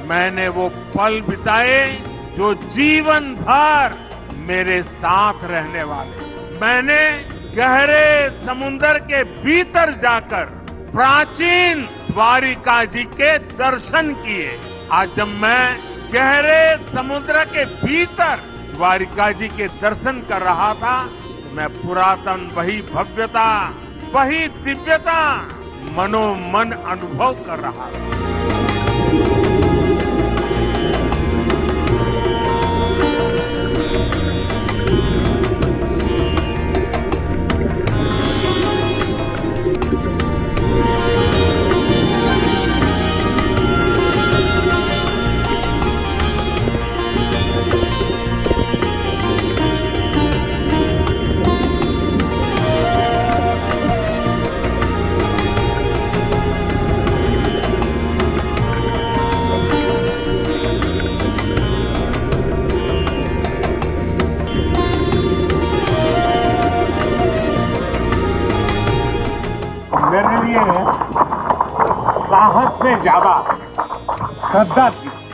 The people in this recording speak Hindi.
मैंने वो पल बिताए जो जीवन भर मेरे साथ रहने वाले। मैंने गहरे समुद्र के भीतर जाकर प्राचीन द्वारिका जी के दर्शन किए। आज जब मैं गहरे समुद्र के भीतर द्वारिका जी के दर्शन कर रहा था तो मैं पुरातन वही भव्यता, वही दिव्यता मनोमन अनुभव कर रहा था। मेरे लिए साहस से ज्यादा श्रद्धा थी।